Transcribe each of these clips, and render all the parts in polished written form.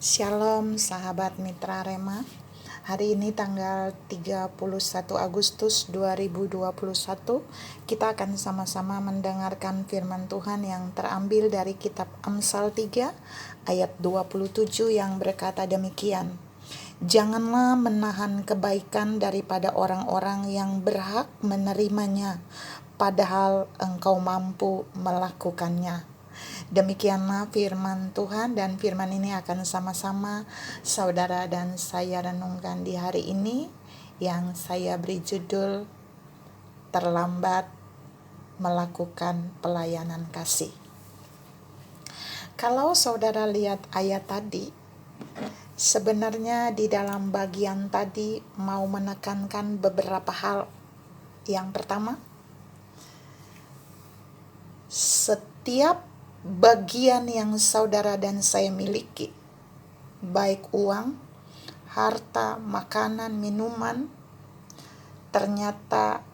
Shalom sahabat Mitra Rema. Hari ini tanggal 31 Agustus 2021, kita akan sama-sama mendengarkan firman Tuhan yang terambil dari kitab Amsal 3 ayat 27 yang berkata demikian. Janganlah menahan kebaikan daripada orang-orang yang berhak menerimanya, padahal engkau mampu melakukannya. Demikianlah firman Tuhan, dan firman ini akan sama-sama saudara dan saya renungkan di hari ini yang saya beri judul Terlambat Melakukan Pelayanan Kasih. Kalau saudara lihat ayat tadi, sebenarnya di dalam bagian tadi mau menekankan beberapa hal. Yang pertama, setiap bagian yang saudara dan saya miliki, baik uang, harta, makanan, minuman, ternyata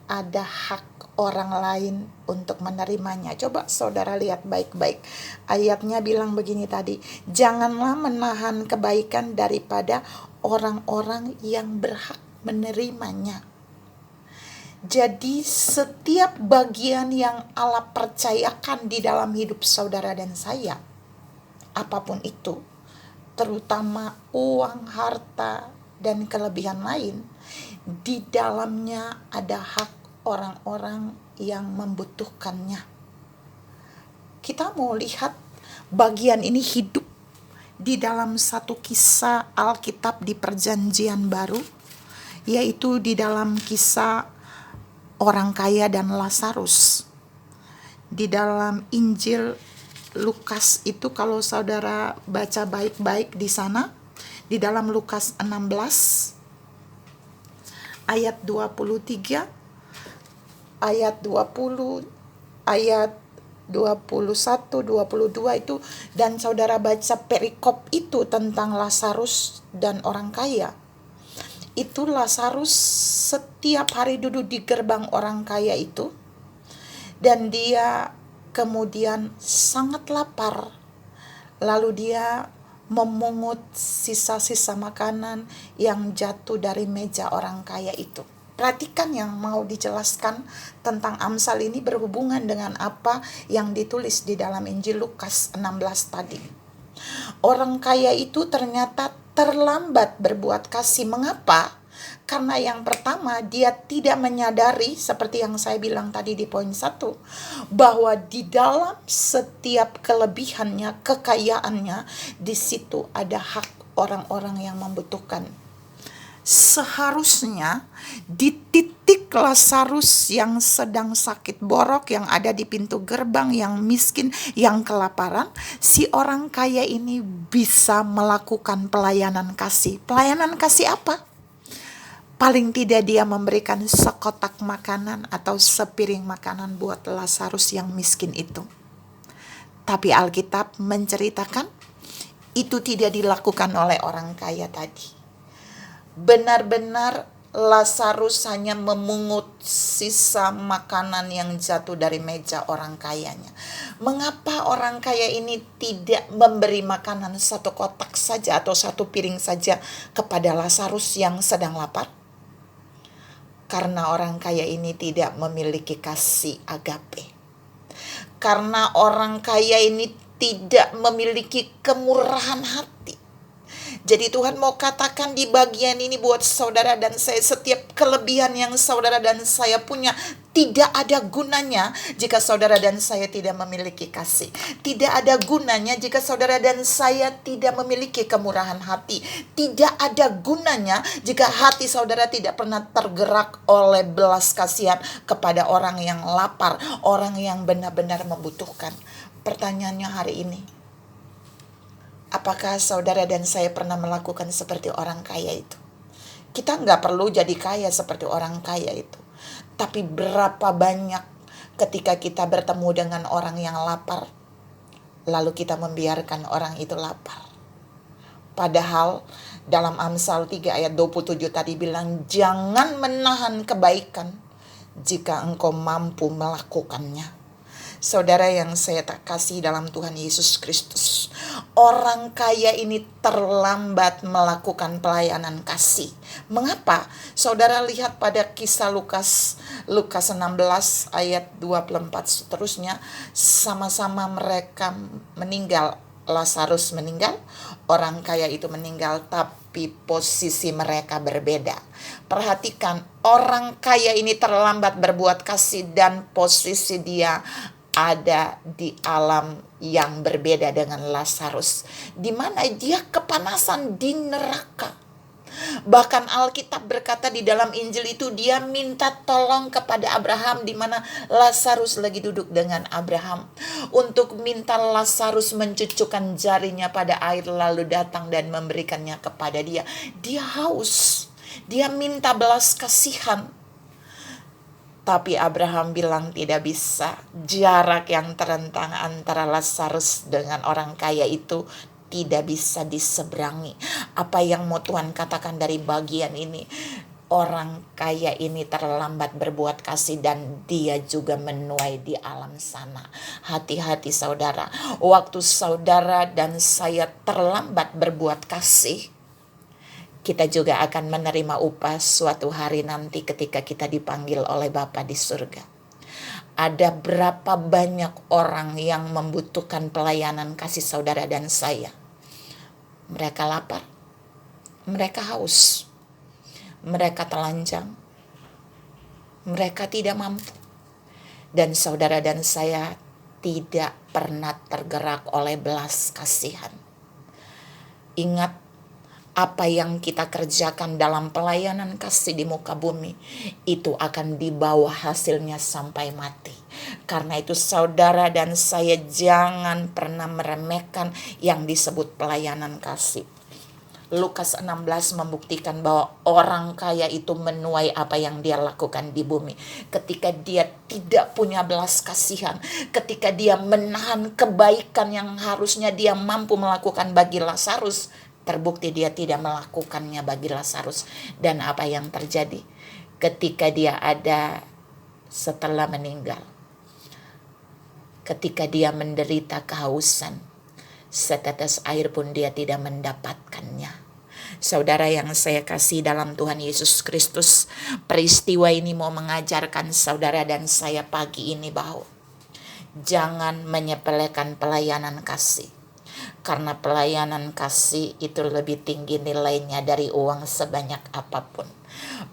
ada hak orang lain untuk menerimanya. Coba saudara lihat baik-baik. Ayatnya bilang begini tadi, janganlah menahan kebaikan daripada orang-orang yang berhak menerimanya. Jadi setiap bagian yang Allah percayakan di dalam hidup saudara dan saya, apapun itu, terutama uang, harta, dan kelebihan lain, di dalamnya ada hak orang-orang yang membutuhkannya. Kita mau lihat bagian ini hidup di dalam satu kisah Alkitab di Perjanjian Baru, yaitu di dalam kisah orang kaya dan Lazarus. Di dalam Injil Lukas itu, kalau saudara baca baik-baik di sana, di dalam Lukas 16 ayat 23, ayat 20, ayat 21, 22 itu, dan saudara baca perikop itu tentang Lazarus dan orang kaya. Itu Lazarus setiap hari duduk di gerbang orang kaya itu, dan dia kemudian sangat lapar. Lalu dia memungut sisa-sisa makanan yang jatuh dari meja orang kaya itu. Perhatikan yang mau dijelaskan tentang Amsal ini berhubungan dengan apa yang ditulis di dalam Injil Lukas 16 tadi. Orang kaya itu ternyata terlambat berbuat kasih. Mengapa? Karena yang pertama, dia tidak menyadari, seperti yang saya bilang tadi di poin 1, bahwa di dalam setiap kelebihannya, kekayaannya, di situ ada hak orang-orang yang membutuhkan. Seharusnya di titik Lazarus yang sedang sakit borok, yang ada di pintu gerbang, yang miskin, yang kelaparan, si orang kaya ini bisa melakukan pelayanan kasih. Pelayanan kasih apa? Paling tidak dia memberikan sekotak makanan atau sepiring makanan buat Lazarus yang miskin itu. Tapi Alkitab menceritakan itu tidak dilakukan oleh orang kaya tadi. Benar-benar Lazarus hanya memungut sisa makanan yang jatuh dari meja orang kayanya. Mengapa orang kaya ini tidak memberi makanan satu kotak saja atau satu piring saja kepada Lazarus yang sedang lapar? Karena orang kaya ini tidak memiliki kasih agape. Karena orang kaya ini tidak memiliki kemurahan hati. Jadi Tuhan mau katakan di bagian ini buat saudara dan saya, setiap kelebihan yang saudara dan saya punya tidak ada gunanya jika saudara dan saya tidak memiliki kasih. Tidak ada gunanya jika saudara dan saya tidak memiliki kemurahan hati. Tidak ada gunanya jika hati saudara tidak pernah tergerak oleh belas kasihan kepada orang yang lapar, orang yang benar-benar membutuhkan. Pertanyaannya hari ini, apakah saudara dan saya pernah melakukan seperti orang kaya itu? Kita nggak perlu jadi kaya seperti orang kaya itu. Tapi berapa banyak ketika kita bertemu dengan orang yang lapar, lalu kita membiarkan orang itu lapar. Padahal dalam Amsal 3 ayat 27 tadi bilang, jangan menahan kebaikan jika engkau mampu melakukannya. Saudara yang saya tak kasih dalam Tuhan Yesus Kristus, orang kaya ini terlambat melakukan pelayanan kasih. Mengapa? Saudara lihat pada kisah Lukas 16 ayat 24 seterusnya, sama-sama mereka meninggal. Lazarus meninggal, orang kaya itu meninggal, tapi posisi mereka berbeda. Perhatikan, orang kaya ini terlambat berbuat kasih dan posisi dia ada di alam yang berbeda dengan Lazarus, di mana dia kepanasan di neraka. Bahkan Alkitab berkata di dalam Injil itu dia minta tolong kepada Abraham, di mana Lazarus lagi duduk dengan Abraham, untuk minta Lazarus mencucukkan jarinya pada air lalu datang dan memberikannya kepada dia. Dia haus, dia minta belas kasihan. Tapi Abraham bilang tidak bisa. Jarak yang terentang antara Lazarus dengan orang kaya itu tidak bisa diseberangi. Apa yang mau Tuhan katakan dari bagian ini? Orang kaya ini terlambat berbuat kasih dan dia juga menuai di alam sana. Hati-hati saudara, waktu saudara dan saya terlambat berbuat kasih, kita juga akan menerima upah suatu hari nanti ketika kita dipanggil oleh Bapa di surga. Ada berapa banyak orang yang membutuhkan pelayanan kasih saudara dan saya. Mereka lapar, mereka haus, mereka telanjang, mereka tidak mampu. Dan saudara dan saya tidak pernah tergerak oleh belas kasihan. Ingat, apa yang kita kerjakan dalam pelayanan kasih di muka bumi, itu akan dibawa hasilnya sampai mati. Karena itu saudara dan saya jangan pernah meremehkan yang disebut pelayanan kasih. Lukas 16 membuktikan bahwa orang kaya itu menuai apa yang dia lakukan di bumi. Ketika dia tidak punya belas kasihan, ketika dia menahan kebaikan yang harusnya dia mampu melakukan bagi Lazarus, terbukti dia tidak melakukannya bagi Lazarus. Dan apa yang terjadi ketika dia ada setelah meninggal, ketika dia menderita kehausan, setetes air pun dia tidak mendapatkannya. Saudara yang saya kasih dalam Tuhan Yesus Kristus, peristiwa ini mau mengajarkan saudara dan saya pagi ini bahwa jangan menyepelekan pelayanan kasih. Karena pelayanan kasih itu lebih tinggi nilainya dari uang sebanyak apapun.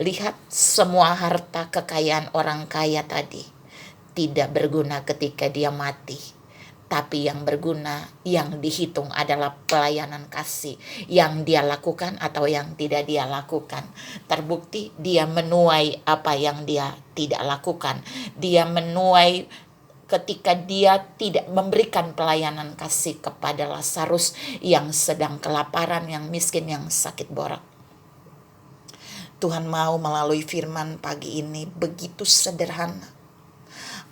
Lihat semua harta kekayaan orang kaya tadi tidak berguna ketika dia mati. Tapi yang berguna, yang dihitung adalah pelayanan kasih yang dia lakukan atau yang tidak dia lakukan. Terbukti dia menuai apa yang dia tidak lakukan. Dia menuai ketika dia tidak memberikan pelayanan kasih kepada Lazarus yang sedang kelaparan, yang miskin, yang sakit borak. Tuhan mau melalui firman pagi ini begitu sederhana.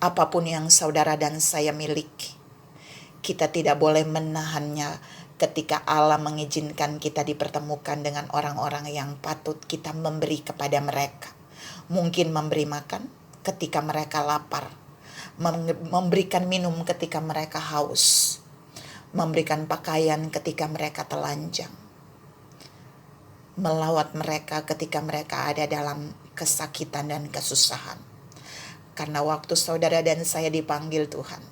Apapun yang saudara dan saya miliki, kita tidak boleh menahannya ketika Allah mengizinkan kita dipertemukan dengan orang-orang yang patut kita memberi kepada mereka. Mungkin memberi makan ketika mereka lapar, memberikan minum ketika mereka haus, memberikan pakaian ketika mereka telanjang, melawat mereka ketika mereka ada dalam kesakitan dan kesusahan. Karena waktu saudara dan saya dipanggil Tuhan,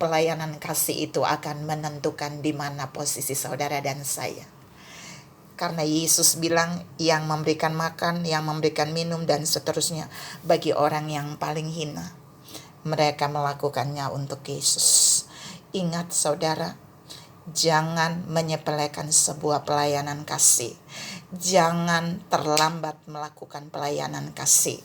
pelayanan kasih itu akan menentukan di mana posisi saudara dan saya. Karena Yesus bilang yang memberikan makan, yang memberikan minum dan seterusnya bagi orang yang paling hina, mereka melakukannya untuk Yesus. Ingat saudara, jangan menyepelekan sebuah pelayanan kasih. Jangan terlambat melakukan pelayanan kasih.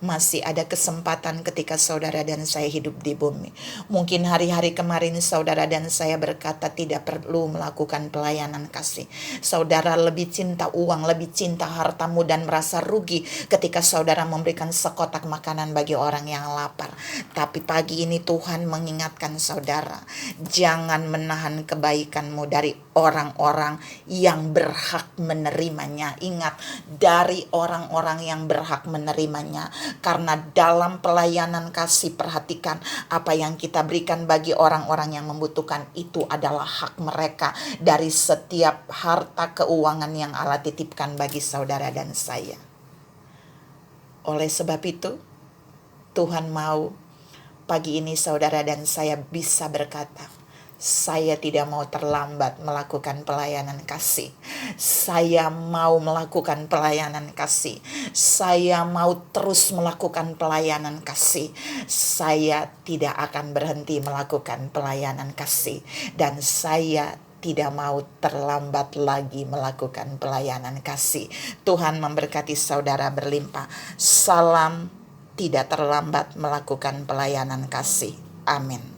Masih ada kesempatan ketika saudara dan saya hidup di bumi. Mungkin hari-hari kemarin saudara dan saya berkata tidak perlu melakukan pelayanan kasih. Saudara lebih cinta uang, lebih cinta hartamu dan merasa rugi ketika saudara memberikan sekotak makanan bagi orang yang lapar. Tapi pagi ini Tuhan mengingatkan saudara, jangan menahan kebaikanmu dari orang-orang yang berhak menerima menerimanya. Ingat, dari orang-orang yang berhak menerimanya. Karena dalam pelayanan kasih, perhatikan apa yang kita berikan bagi orang-orang yang membutuhkan, itu adalah hak mereka dari setiap harta keuangan yang Allah titipkan bagi saudara dan saya. Oleh sebab itu, Tuhan mau pagi ini saudara dan saya bisa berkata, saya tidak mau terlambat melakukan pelayanan kasih. Saya mau melakukan pelayanan kasih. Saya mau terus melakukan pelayanan kasih. Saya tidak akan berhenti melakukan pelayanan kasih. Dan saya tidak mau terlambat lagi melakukan pelayanan kasih. Tuhan memberkati saudara berlimpah. Salam tidak terlambat melakukan pelayanan kasih. Amin.